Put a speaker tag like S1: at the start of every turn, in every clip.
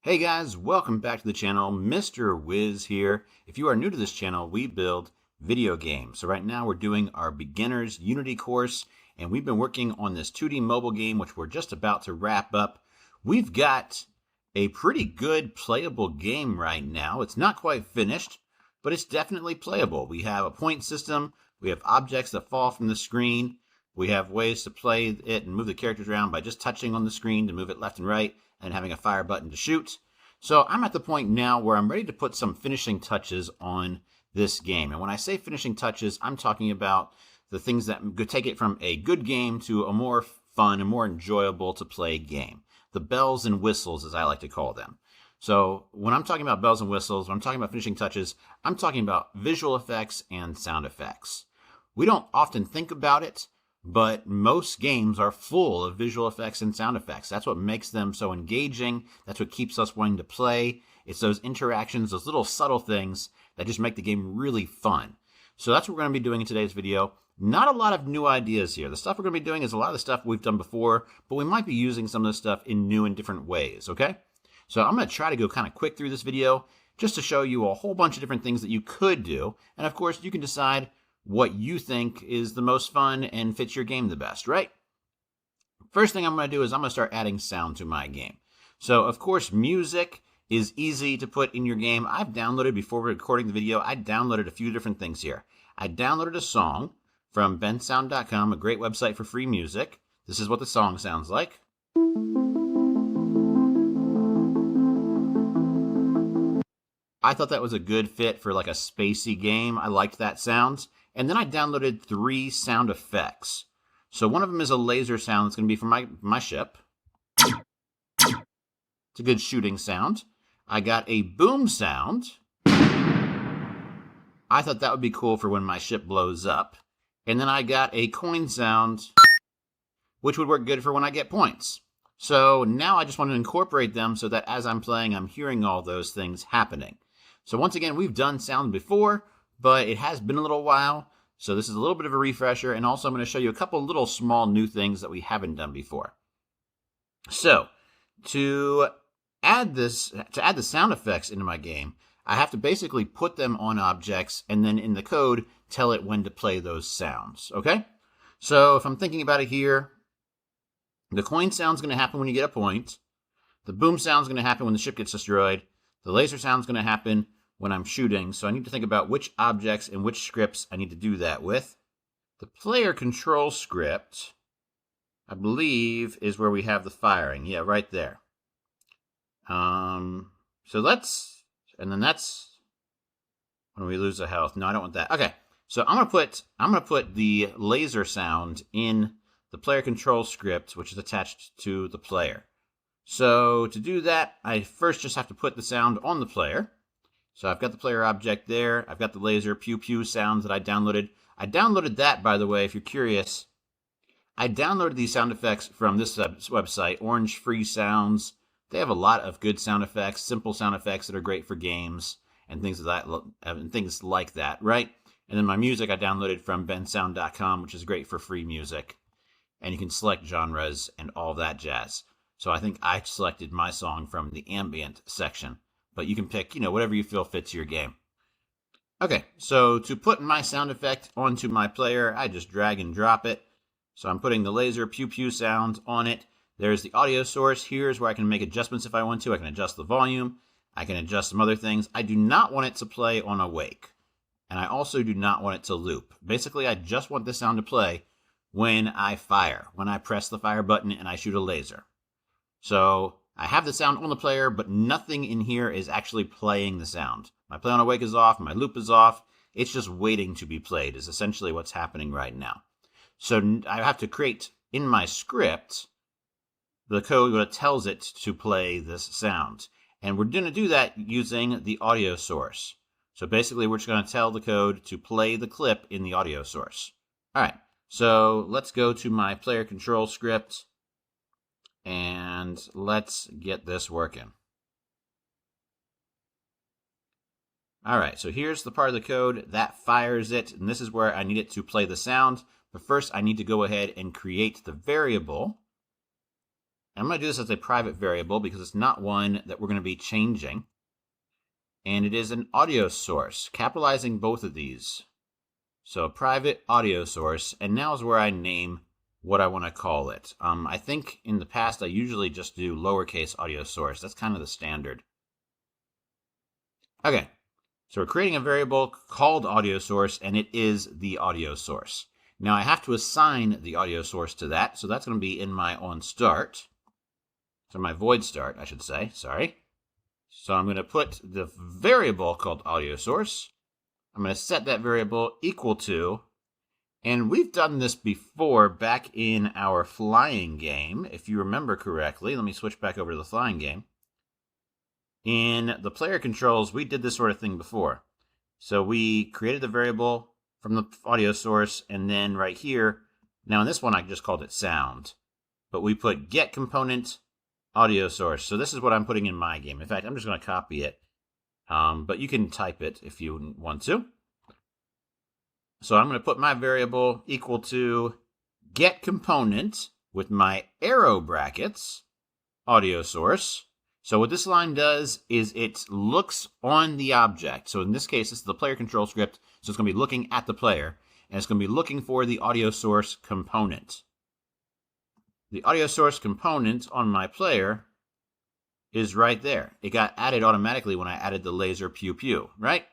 S1: Hey guys, welcome back to the channel. Mr. Wiz here. If you are new to this channel, we build video games. So right now we're doing our beginner's Unity course, and we've been working on this 2D mobile game, which we're just about to wrap up. We've got a pretty good playable game right now. It's not quite finished, but it's definitely playable. We have a point system. We have objects that fall from the screen. We have ways to play it and move the characters around by just touching on the screen to move it left and right and having a fire button to shoot. So I'm at the point now where I'm ready to put some finishing touches on this game. And when I say finishing touches, I'm talking about the things that could take it from a good game to a more fun and more enjoyable to play game. The bells and whistles, as I like to call them. So when I'm talking about bells and whistles, when I'm talking about finishing touches, I'm talking about visual effects and sound effects. We don't often think about it, but most games are full of visual effects and sound effects. That's what makes them so engaging. That's what keeps us wanting to play. It's those interactions, those little subtle things that just make the game really fun. So that's what we're going to be doing in today's video. Not a lot of new ideas here. The stuff we're going to be doing is a lot of the stuff we've done before, but we might be using some of this stuff in new and different ways, okay? So I'm going to try to go kind of quick through this video just to show you a whole bunch of different things that you could do. And of course, you can decide what you think is the most fun and fits your game the best, right? First thing I'm going to do is I'm going to start adding sound to my game. So, of course, music is easy to put in your game. I've downloaded, before recording the video, I downloaded a few different things here. I downloaded a song from bensound.com, a great website for free music. This is what the song sounds like. I thought that was a good fit for like a spacey game. I liked that sound. And then I downloaded 3 sound effects. So one of them is a laser sound that's going to be from my ship. It's a good shooting sound. I got a boom sound. I thought that would be cool for when my ship blows up. And then I got a coin sound, which would work good for when I get points. So now I just want to incorporate them so that as I'm playing, I'm hearing all those things happening. So once again, we've done sound before, but it has been a little while, so this is a little bit of a refresher, and also I'm going to show you a couple little small new things that we haven't done before. So, to add the sound effects into my game, I have to basically put them on objects, and then in the code, tell it when to play those sounds, okay? So, if I'm thinking about it here, the coin sound's going to happen when you get a point, the boom sound's going to happen when the ship gets destroyed, the laser sound's going to happen when I'm shooting, so I need to think about which objects and which scripts I need to do that with. The player control script, I believe, is where we have the firing. Yeah, right there. So let's, and then that's when we lose a health. No, I don't want that. Okay, so I'm gonna put the laser sound in the player control script, which is attached to the player. So to do that, I first just have to put the sound on the player. So I've got the player object there. I've got the laser pew pew sounds that I downloaded. I downloaded that, by the way, if you're curious. I downloaded these sound effects from this website, Orange Free Sounds. They have a lot of good sound effects, simple sound effects that are great for games and things like that, right? And then my music I downloaded from bensound.com, which is great for free music. And you can select genres and all that jazz. So I think I selected my song from the ambient section. But you can pick, whatever you feel fits your game. Okay, so to put my sound effect onto my player, I just drag and drop it. So I'm putting the laser pew pew sound on it. There's the audio source. Here's where I can make adjustments if I want to. I can adjust the volume. I can adjust some other things. I do not want it to play on awake. And I also do not want it to loop. Basically, I just want the sound to play when I fire, when I press the fire button and I shoot a laser. So I have the sound on the player, but nothing in here is actually playing the sound. My play on awake is off, my loop is off. It's just waiting to be played is essentially what's happening right now. So I have to create in my script the code that tells it to play this sound. And we're going to do that using the audio source. So basically, we're just going to tell the code to play the clip in the audio source. All right, so let's go to my player control script. And let's get this working. All right, so here's the part of the code that fires it, and this is where I need it to play the sound. But first, I need to go ahead and create the variable I'm going to do this as a private variable because it's not one that we're going to be changing. And it is an audio source, capitalizing both of these. So private audio source, and now is where I name what I want to call it. I think in the past I usually just do lowercase audio source. That's kind of the standard. Okay, so we're creating a variable called audio source, and it is the audio source. Now I have to assign the audio source to that, so that's going to be in my onStart. So my void start, I should say, sorry. So I'm going to put the variable called audio source. I'm going to set that variable equal to, and we've done this before back in our flying game, if you remember correctly. Let me switch back over to the flying game. In the player controls, we did this sort of thing before. So we created the variable from the audio source, and then right here, now in this one I just called it sound, but we put get component audio source. So this is what I'm putting in my game. In fact, I'm just going to copy it, but you can type it if you want to. So I'm going to put my variable equal to get component with my arrow brackets audio source. So what this line does is it looks on the object. So in this case, this is the player control script. So it's going to be looking at the player, and it's going to be looking for the audio source component. The audio source component on my player is right there. It got added automatically when I added the laser pew pew, right?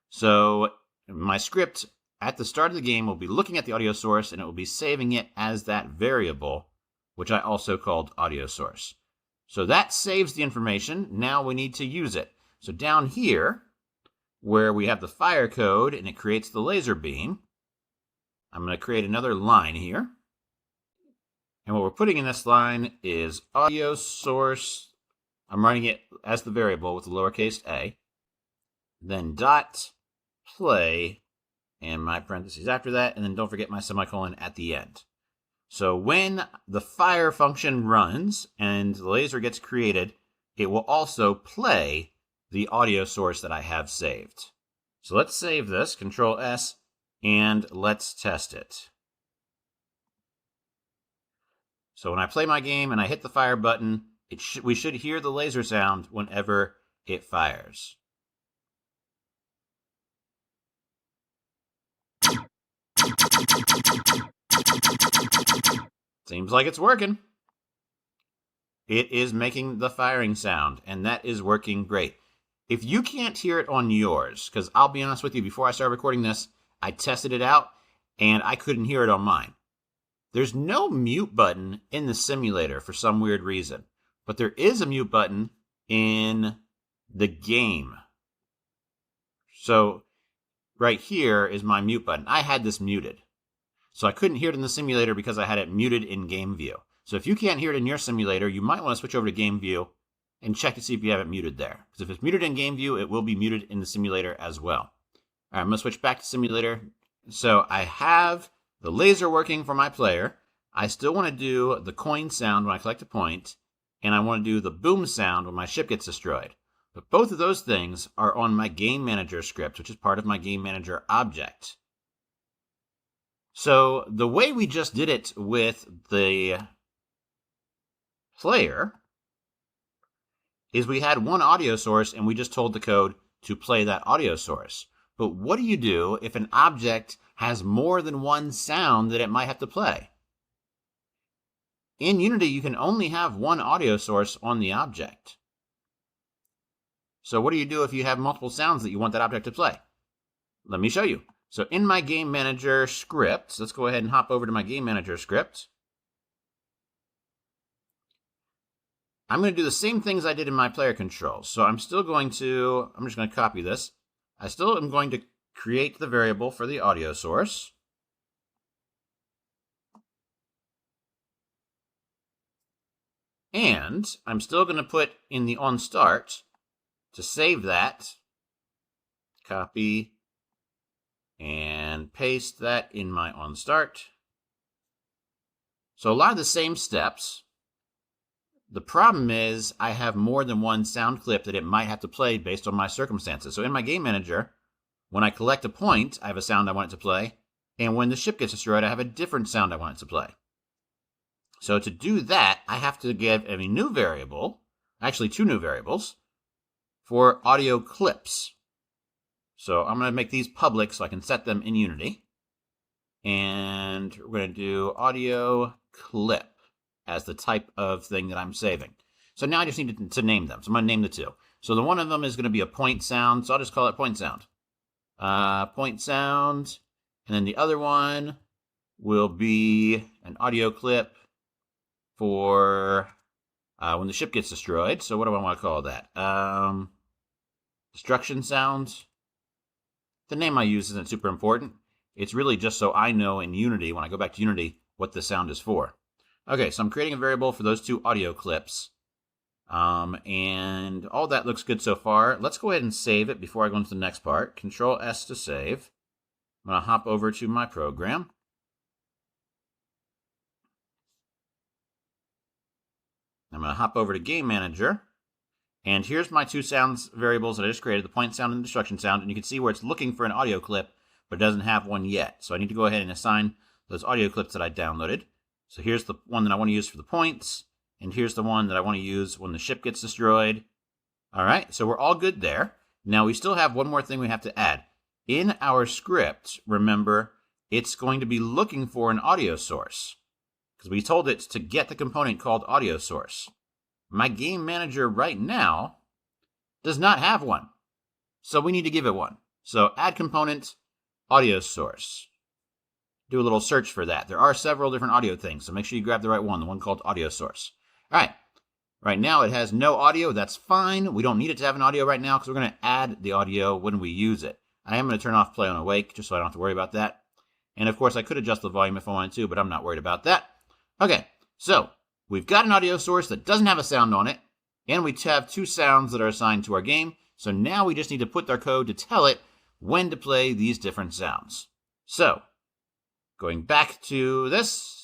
S1: So my script at the start of the game will be looking at the audio source, and it will be saving it as that variable, which I also called audio source. So that saves the information. Now we need to use it. So down here, where we have the fire code and it creates the laser beam, I'm going to create another line here. And what we're putting in this line is audio source. I'm writing it as the variable with the lowercase a. Then dot play, and my parentheses after that. And then don't forget my semicolon at the end. So when the fire function runs and the laser gets created, it will also play the audio source that I have saved. So let's save this, Control S, and let's test it. So when I play my game and I hit the fire button, we should hear the laser sound whenever it fires. Seems like it's working. It is making the firing sound, and that is working great. If you can't hear it on yours, because I'll be honest with you, before I started recording this, I tested it out, and I couldn't hear it on mine. There's no mute button in the simulator for some weird reason, but there is a mute button in the game. So right here is my mute button. I had this muted. So I couldn't hear it in the simulator because I had it muted in game view. So if you can't hear it in your simulator, you might want to switch over to game view and check to see if you have it muted there. Because if it's muted in game view, it will be muted in the simulator as well. All right, I'm going to switch back to simulator. So I have the laser working for my player. I still want to do the coin sound when I collect a point, and I want to do the boom sound when my ship gets destroyed. But both of those things are on my game manager script, which is part of my game manager object. So the way we just did it with the player is we had one audio source and we just told the code to play that audio source. But what do you do if an object has more than one sound that it might have to play? In Unity, you can only have one audio source on the object. So what do you do if you have multiple sounds that you want that object to play? Let me show you. So in my game manager script, let's go ahead and hop over to my game manager script. I'm going to do the same things I did in my player controls. So I'm just going to copy this. I still am going to create the variable for the audio source. And I'm still going to put in the onStart to save that. Copy and paste that in my onStart. So a lot of the same steps. The problem is I have more than one sound clip that it might have to play based on my circumstances. So in my game manager, when I collect a point, I have a sound I want it to play. And when the ship gets destroyed, I have a different sound I want it to play. So to do that, I have to give a new variable, actually 2 new variables, for audio clips. So I'm going to make these public so I can set them in Unity. And we're going to do audio clip as the type of thing that I'm saving. So now I just need to name them. So I'm going to name the 2. So the one of them is going to be a point sound. So I'll just call it point sound. Point sound. And then the other one will be an audio clip for when the ship gets destroyed. So what do I want to call that? Destruction sound. The name I use isn't super important. It's really just so I know in Unity, when I go back to Unity, what the sound is for. Okay, so I'm creating a variable for those 2 audio clips. And all that looks good so far. Let's go ahead and save it before I go into the next part. Control S to save. I'm going to hop over to my program. I'm going to hop over to Game Manager. And here's my 2 sounds variables that I just created, the point sound and the destruction sound. And you can see where it's looking for an audio clip, but it doesn't have one yet. So I need to go ahead and assign those audio clips that I downloaded. So here's the one that I want to use for the points. And here's the one that I want to use when the ship gets destroyed. All right, so we're all good there. Now we still have one more thing we have to add. In our script, remember, it's going to be looking for an audio source, because we told it to get the component called audio source. My game manager right now does not have one, so we need to give it one. So add component, audio source. Do a little search for that. There are several different audio things, so make sure you grab the right one, the one called audio source. All right. Right now it has no audio. That's fine. We don't need it to have an audio right now because we're going to add the audio when we use it. I am going to turn off play on awake just so I don't have to worry about that. And of course I could adjust the volume if I wanted to, but I'm not worried about that. Okay, so we've got an audio source that doesn't have a sound on it, and we have 2 sounds that are assigned to our game. So now we just need to put our code to tell it when to play these different sounds. So, going back to this,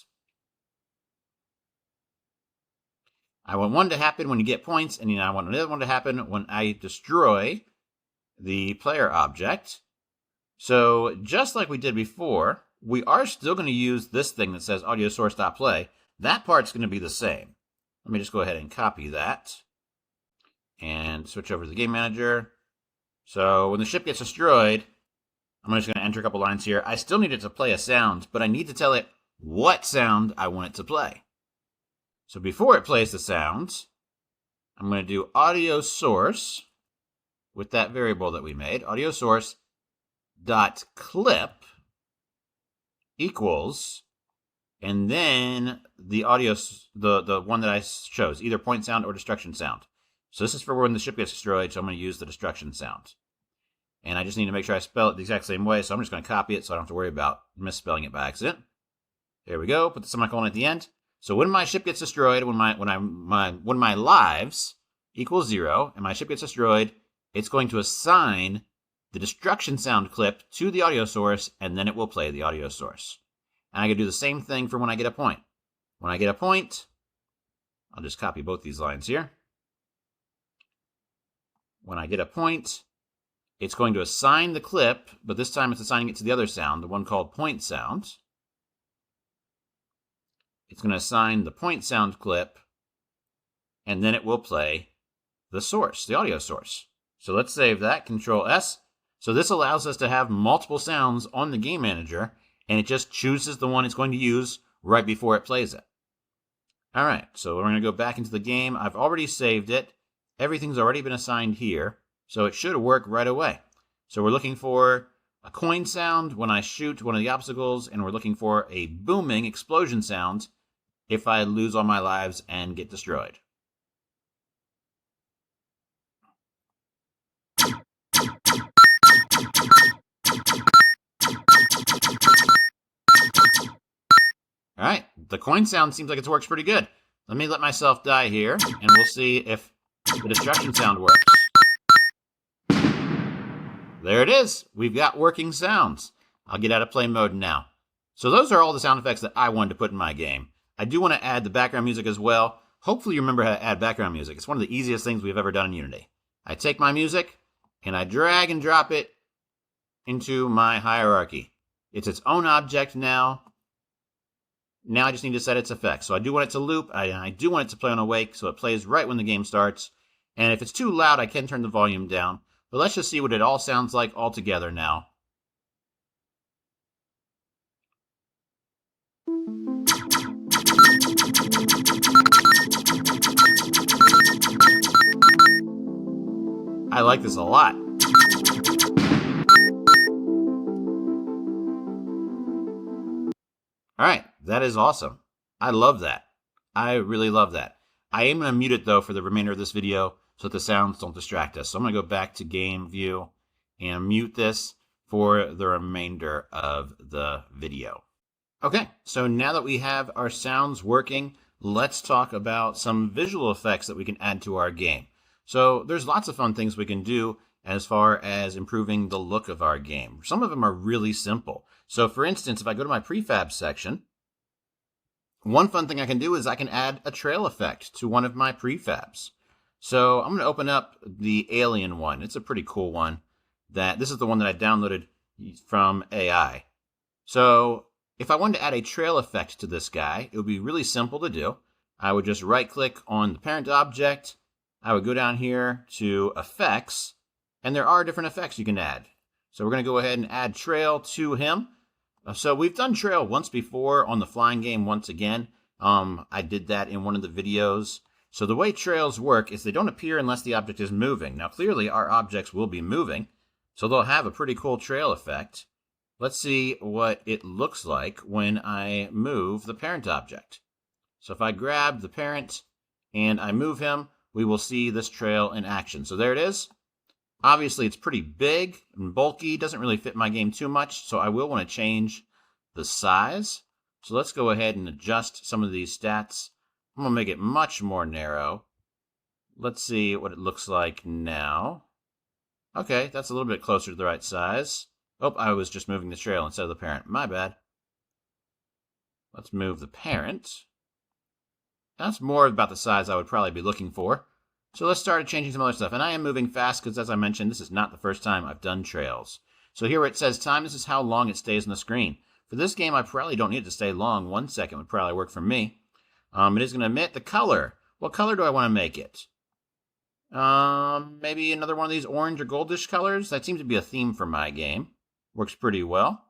S1: I want one to happen when you get points, and I want another one to happen when I destroy the player object. So just like we did before, we are still going to use this thing that says audio source.play. That part's going to be the same. Let me just go ahead and copy that and switch over to the game manager. So when the ship gets destroyed, I'm just going to enter a couple lines here. I still need it to play a sound, but I need to tell it what sound I want it to play. So before it plays the sound, I'm going to do audio source with that variable that we made, audio source dot clip equals, and then the audio, the one that I chose, either point sound or destruction sound. So this is for when the ship gets destroyed, so I'm going to use the destruction sound. And I just need to make sure I spell it the exact same way, so I'm just going to copy it so I don't have to worry about misspelling it by accident. There we go, put the semicolon at the end. So when my ship gets destroyed, when my lives equals 0 and my ship gets destroyed, it's going to assign the destruction sound clip to the audio source, and then it will play the audio source. And I can do the same thing for when I get a point. When I get a point, I'll just copy both these lines here. When I get a point, it's going to assign the clip, but this time it's assigning it to the other sound, the one called point sound. It's going to assign the point sound clip, and then it will play the source, the audio source. So let's save that, Control S. So this allows us to have multiple sounds on the game manager, and it just chooses the one it's going to use right before it plays it. All right, so we're going to go back into the game. I've already saved it. Everything's already been assigned here, so it should work right away. So we're looking for a coin sound when I shoot one of the obstacles, and we're looking for a booming explosion sound if I lose all my lives and get destroyed. All right, the coin sound seems like it works pretty good. Let me let myself die here, and we'll see if the destruction sound works. There it is. We've got working sounds. I'll get out of play mode now. So those are all the sound effects that I wanted to put in my game. I do want to add the background music as well. Hopefully you remember how to add background music. It's one of the easiest things we've ever done in Unity. I take my music, and I drag and drop it into my hierarchy. It's its own object now. Now I just need to set its effects. So I do want it to loop. I do want it to play on awake, so it plays right when the game starts. And if it's too loud, I can turn the volume down. But let's just see what it all sounds like all together now. I like this a lot. All right, that is awesome. I love that. I really love that. I am going to mute it, though, for the remainder of this video so that the sounds don't distract us. So I'm going to go back to game view and mute this for the remainder of the video. Okay, so now that we have our sounds working, let's talk about some visual effects that we can add to our game. So there's lots of fun things we can do as far as improving the look of our game. Some of them are really simple. So for instance, if I go to my prefab section, one fun thing I can do is I can add a trail effect to one of my prefabs. So I'm going to open up the alien one. It's a pretty cool one. This is the one that I downloaded from AI. So if I wanted to add a trail effect to this guy, it would be really simple to do. I would just right click on the parent object. I would go down here to effects, and there are different effects you can add. So we're going to go ahead and add trail to him. So we've done trail once before on the flying game once again. I did that in one of the videos. So the way trails work is they don't appear unless the object is moving. Now clearly our objects will be moving, so they'll have a pretty cool trail effect. Let's see what it looks like when I move the parent object. So if I grab the parent and I move him, we will see this trail in action. So there it is. Obviously, it's pretty big and bulky. Doesn't really fit my game too much, so I will want to change the size. So let's go ahead and adjust some of these stats. I'm going to make it much more narrow. Let's see what it looks like now. Okay, that's a little bit closer to the right size. Oh, I was just moving the trail instead of the parent. My bad. Let's move the parent. That's more about the size I would probably be looking for. So let's start changing some other stuff. And I am moving fast because, as I mentioned, this is not the first time I've done trails. So here where it says time, this is how long it stays on the screen. For this game, I probably don't need it to stay long. 1 second would probably work for me. It is going to emit the color. What color do I want to make it? Maybe another one of these orange or goldish colors. That seems to be a theme for my game. Works pretty well.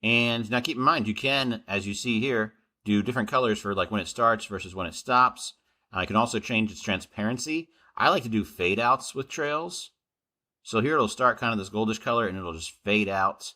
S1: And now keep in mind, you can, as you see here, do different colors for like when it starts versus when it stops. I can also change its transparency. I like to do fade outs with trails. So here it'll start kind of this goldish color and it'll just fade out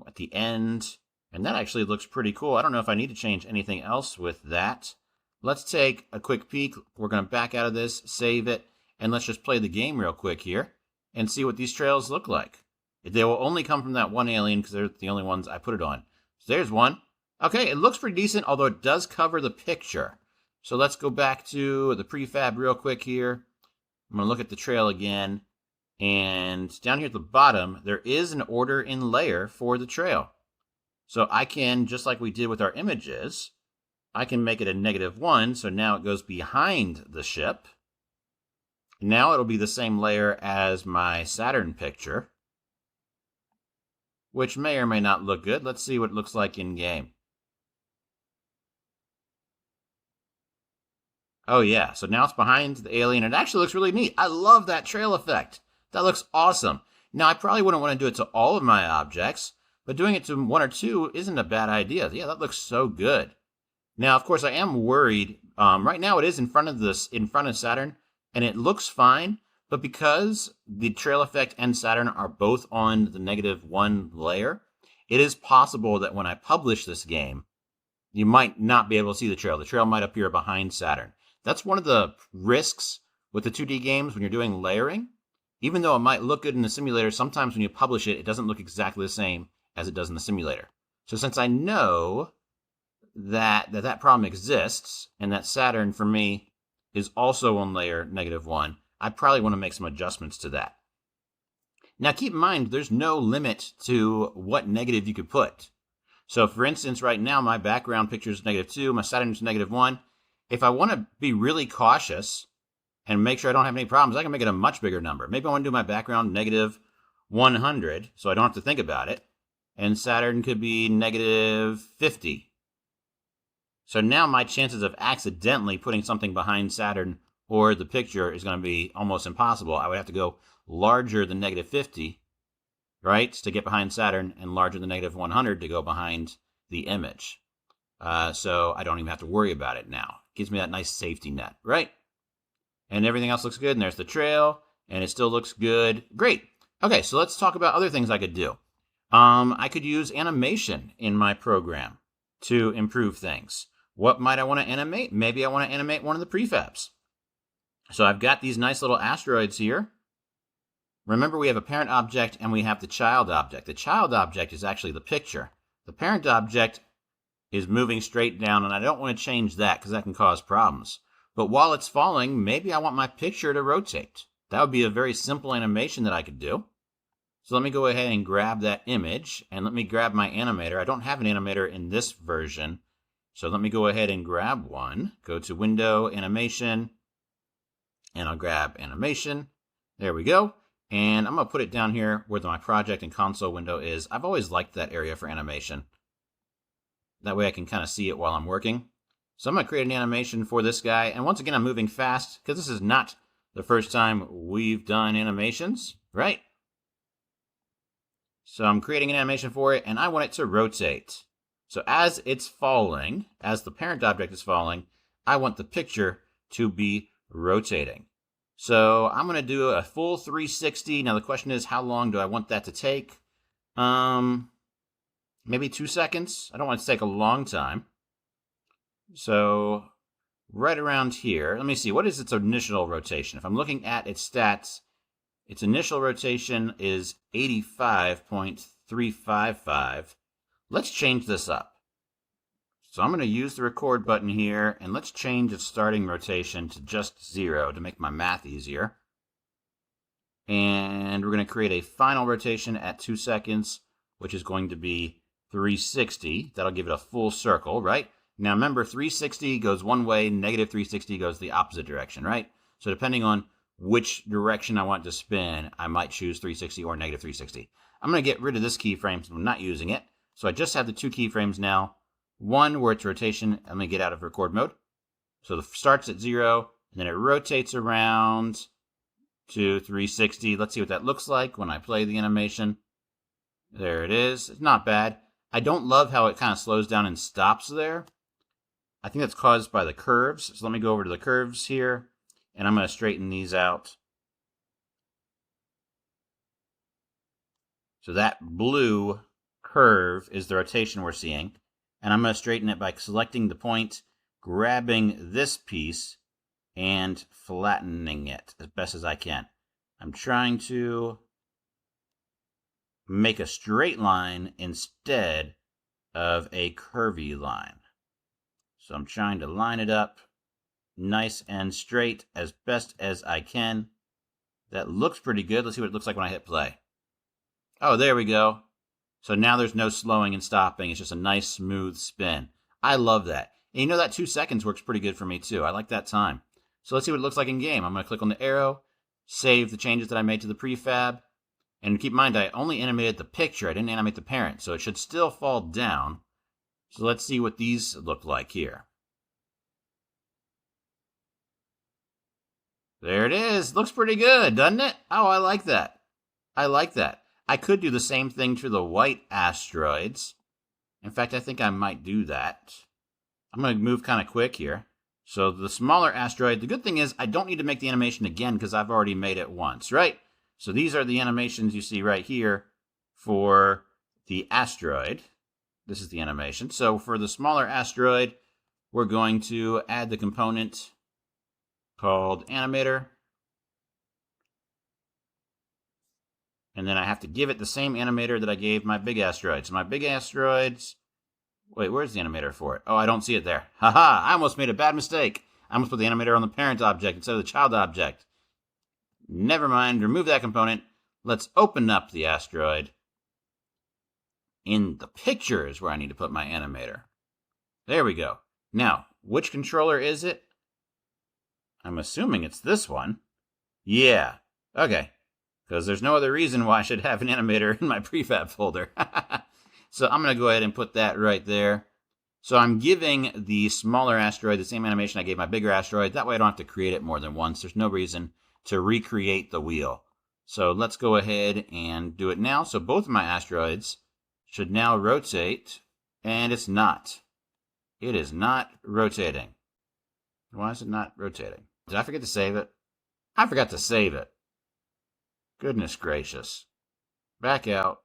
S1: at the end. And that actually looks pretty cool. I don't know if I need to change anything else with that. Let's take a quick peek. We're going to back out of this, save it, and let's just play the game real quick here and see what these trails look like. They will only come from that one alien because they're the only ones I put it on. So there's one. Okay, it looks pretty decent, although it does cover the picture. So let's go back to the prefab real quick here. I'm going to look at the trail again. And down here at the bottom, there is an order in layer for the trail. So I can, just like we did with our images, I can make it a -1. So now it goes behind the ship. Now it'll be the same layer as my Saturn picture, which may or may not look good. Let's see what it looks like in game. Oh yeah, so now it's behind the alien. It actually looks really neat. I love that trail effect. That looks awesome. Now, I probably wouldn't want to do it to all of my objects, but doing it to 1 or 2 isn't a bad idea. Yeah, that looks so good. Now, of course, I am worried. Right now, it is in front of Saturn, and it looks fine. But because the trail effect and Saturn are both on the -1 layer, it is possible that when I publish this game, you might not be able to see the trail. The trail might appear behind Saturn. That's one of the risks with the 2D games when you're doing layering. Even though it might look good in the simulator, sometimes when you publish it, it doesn't look exactly the same as it does in the simulator. So since I know that problem exists, and that Saturn, for me, is also on layer -1, I probably want to make some adjustments to that. Now keep in mind, there's no limit to what negative you could put. So for instance, right now, my background picture is -2, my Saturn is -1. If I want to be really cautious and make sure I don't have any problems, I can make it a much bigger number. Maybe I want to do my background -100, so I don't have to think about it. and Saturn could be negative 50. So now my chances of accidentally putting something behind Saturn or the picture is going to be almost impossible. I would have to go larger than negative 50, right, to get behind Saturn, and larger than negative 100 to go behind the image. So I don't even have to worry about it now. Gives me that nice safety net, right? And everything else looks good, and there's the trail, and it still looks good. Great. Okay, so let's talk about other things I could do. I could use animation in my program to improve things. What might I want to animate? Maybe I want to animate one of the prefabs. So I've got these nice little asteroids here. Remember, we have a parent object and we have the child object. The child object is actually the picture. The parent object is moving straight down, and I don't want to change that because that can cause problems. But while it's falling, maybe I want my picture to rotate. That would be a very simple animation that I could do. So let me go ahead and grab that image, and let me grab my animator. I don't have an animator in this version, so let me go ahead and grab one. Go to Window, Animation, and I'll grab Animation. There we go. And I'm going to put it down here where my project and console window is. I've always liked that area for animation. That way I can kind of see it while I'm working. So I'm going to create an animation for this guy. And once again, I'm moving fast because this is not the first time we've done animations, right? So I'm creating an animation for it, and I want it to rotate. So as it's falling, as the parent object is falling, I want the picture to be rotating. So I'm going to do a full 360. Now the question is, how long do I want that to take? Maybe 2 seconds. I don't want it to take a long time. So right around here, let me see, what is its initial rotation? If I'm looking at its stats, its initial rotation is 85.355. Let's change this up. So I'm going to use the record button here, and let's change its starting rotation to just 0 to make my math easier. And we're going to create a final rotation at 2 seconds, which is going to be 360. That'll give it a full circle, right? Now remember, 360 goes one way, negative 360 goes the opposite direction, right? So depending on which direction I want to spin, I might choose 360 or negative 360. I'm going to get rid of this keyframe since I'm not using it. So I just have the two keyframes now. One where it's rotation. I'm going to get out of record mode. So it starts at 0, and then it rotates around to 360. Let's see what that looks like when I play the animation. There it is. It's not bad. I don't love how it kind of slows down and stops there. I think that's caused by the curves. So let me go over to the curves here, and I'm going to straighten these out. So that blue curve is the rotation we're seeing. And I'm going to straighten it by selecting the point, grabbing this piece, and flattening it as best as I can. I'm trying to make a straight line instead of a curvy line. So I'm trying to line it up nice and straight as best as I can. That looks pretty good. Let's see what it looks like when I hit play. Oh, there we go. So now there's no slowing and stopping. It's just a nice, smooth spin. I love that. And you know that 2 seconds works pretty good for me, too. I like that time. So let's see what it looks like in game. I'm going to click on the arrow, save the changes that I made to the prefab. And keep in mind, I only animated the picture. I didn't animate the parent, so it should still fall down. So let's see what these look like here. There it is. Looks pretty good, doesn't it? Oh, I like that. I like that. I could do the same thing to the white asteroids. In fact, I think I might do that. I'm going to move kind of quick here. So the smaller asteroid, the good thing is I don't need to make the animation again because I've already made it once, right? So these are the animations you see right here for the asteroid. This is the animation. So for the smaller asteroid, we're going to add the component called animator. And then I have to give it the same animator that I gave my big asteroids. So my big asteroids... Wait, where's the animator for it? Oh, I don't see it there. Haha, I almost made a bad mistake. I almost put the animator on the parent object instead of the child object. Never mind, remove that component. Let's open up the asteroid. In the picture is where I need to put my animator. There we go. Now, which controller is it? I'm assuming it's this one. Yeah, okay. Because there's no other reason why I should have an animator in my prefab folder. So I'm going to go ahead and put that right there. So I'm giving the smaller asteroid the same animation I gave my bigger asteroid. That way I don't have to create it more than once. There's no reason to recreate the wheel. So let's go ahead and do it now. So both of my asteroids should now rotate, and it's not. It is not rotating. Why is it not rotating? Did I forget to save it? I forgot to save it. Goodness gracious. Back out.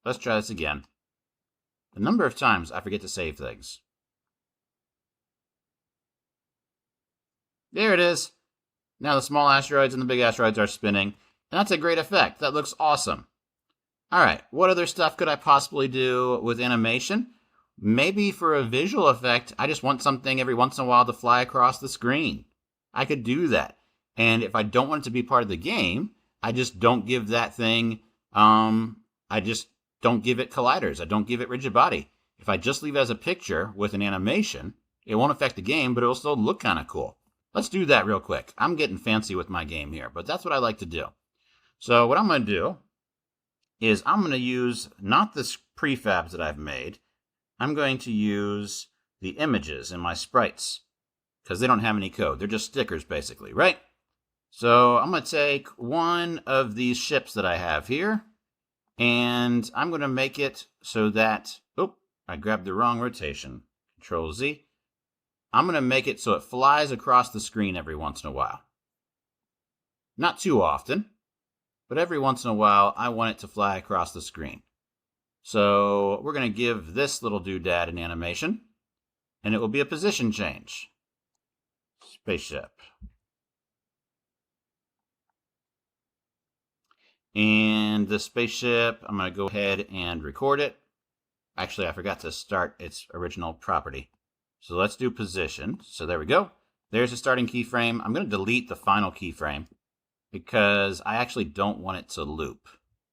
S1: Let's try this again. The number of times I forget to save things. There it is. Now the small asteroids and the big asteroids are spinning, and that's a great effect. That looks awesome. Alright, what other stuff could I possibly do with animation? Maybe for a visual effect, I just want something every once in a while to fly across the screen. I could do that. And if I don't want it to be part of the game, I just don't give that thing, I just don't give it colliders. I don't give it rigid body. If I just leave it as a picture with an animation, it won't affect the game, but it'll still look kind of cool. Let's do that real quick. I'm getting fancy with my game here, but that's what I like to do. So what I'm going to do is I'm going to use not the prefabs that I've made. I'm going to use the images in my sprites because they don't have any code. They're just stickers, basically, right? So I'm going to take one of these ships that I have here, and I'm going to make it so that, I grabbed the wrong rotation. Control Z. I'm going to make it so it flies across the screen every once in a while. Not too often, but every once in a while, I want it to fly across the screen. So we're going to give this little doodad an animation, and it will be a position change. Spaceship. And the spaceship, I'm going to go ahead and record it. Actually, I forgot to start its original property. So let's do position. So there we go. There's the starting keyframe. I'm going to delete the final keyframe because I actually don't want it to loop.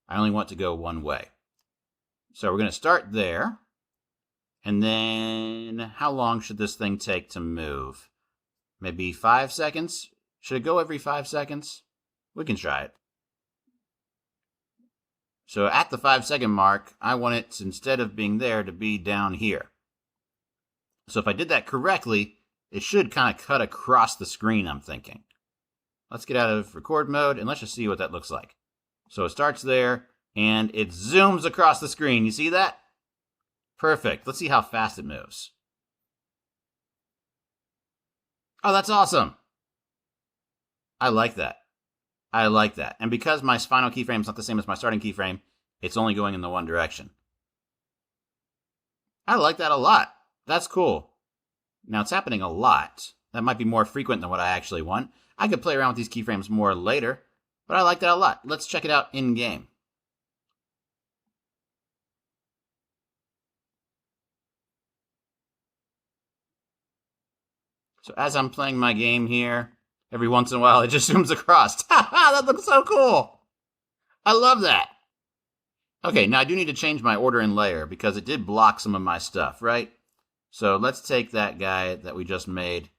S1: I only want it to go one way. So we're going to start there. And then how long should this thing take to move? Maybe 5 seconds? Should it go every 5 seconds? We can try it. So at the 5-second mark, I want it, instead of being there, to be down here. So if I did that correctly, it should kind of cut across the screen, I'm thinking. Let's get out of record mode, and let's just see what that looks like. So it starts there, and it zooms across the screen. You see that? Perfect. Let's see how fast it moves. Oh, that's awesome. I like that. I like that. And because my final keyframe is not the same as my starting keyframe, it's only going in the one direction. I like that a lot. That's cool. Now, it's happening a lot. That might be more frequent than what I actually want. I could play around with these keyframes more later, but I like that a lot. Let's check it out in-game. So as I'm playing my game here, every once in a while, it just zooms across. That looks so cool. I love that. Okay, now I do need to change my order and layer because it did block some of my stuff, right? So let's take that guy that we just made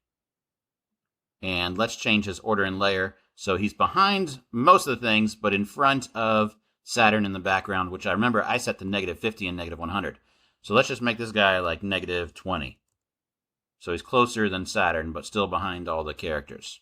S1: and let's change his order and layer so he's behind most of the things, but in front of Saturn in the background, which I remember I set to -50 and -100. So let's just make this guy like -20. So he's closer than Saturn, but still behind all the characters.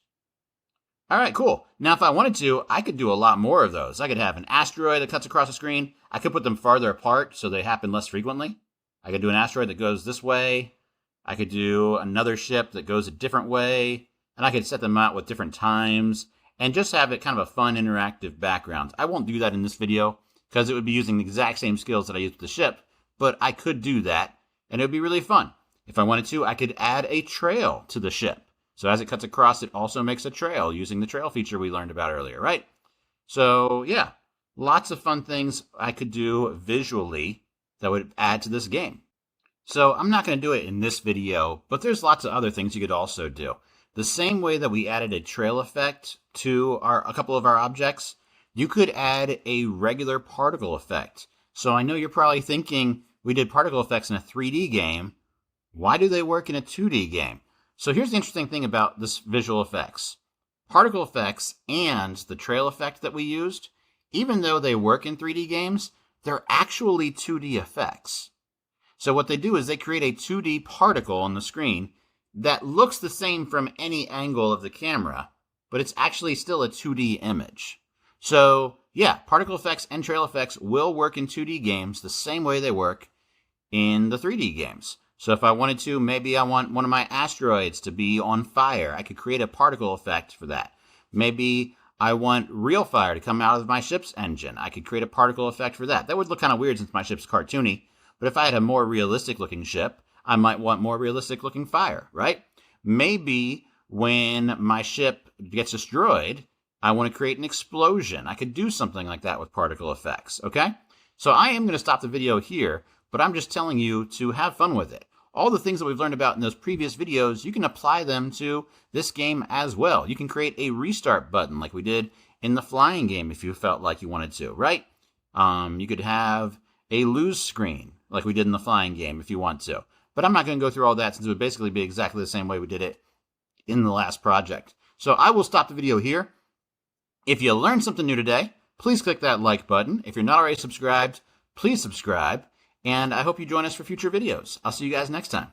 S1: All right, cool. Now, if I wanted to, I could do a lot more of those. I could have an asteroid that cuts across the screen. I could put them farther apart so they happen less frequently. I could do an asteroid that goes this way. I could do another ship that goes a different way. And I could set them out with different times and just have it kind of a fun, interactive background. I won't do that in this video because it would be using the exact same skills that I used with the ship, but I could do that, and it would be really fun. If I wanted to, I could add a trail to the ship. So as it cuts across, it also makes a trail using the trail feature we learned about earlier, right? So, yeah, lots of fun things I could do visually that would add to this game. So I'm not going to do it in this video, but there's lots of other things you could also do. The same way that we added a trail effect to a couple of our objects, you could add a regular particle effect. So I know you're probably thinking, we did particle effects in a 3D game. Why do they work in a 2D game? So here's the interesting thing about this visual effects. Particle effects and the trail effect that we used, even though they work in 3D games, they're actually 2D effects. So what they do is they create a 2D particle on the screen that looks the same from any angle of the camera, but it's actually still a 2D image. So yeah, particle effects and trail effects will work in 2D games the same way they work in the 3D games. So if I wanted to, maybe I want one of my asteroids to be on fire. I could create a particle effect for that. Maybe I want real fire to come out of my ship's engine. I could create a particle effect for that. That would look kind of weird since my ship's cartoony. But if I had a more realistic looking ship, I might want more realistic looking fire, right? Maybe when my ship gets destroyed, I want to create an explosion. I could do something like that with particle effects, okay? So I am going to stop the video here, but I'm just telling you to have fun with it. All the things that we've learned about in those previous videos, you can apply them to this game as well. You can create a restart button like we did in the flying game if you felt like you wanted to, right? You could have a lose screen like we did in the flying game if you want to. But I'm not going to go through all that since it would basically be exactly the same way we did it in the last project. So I will stop the video here. If you learned something new today, please click that like button. If you're not already subscribed, please subscribe. And I hope you join us for future videos. I'll see you guys next time.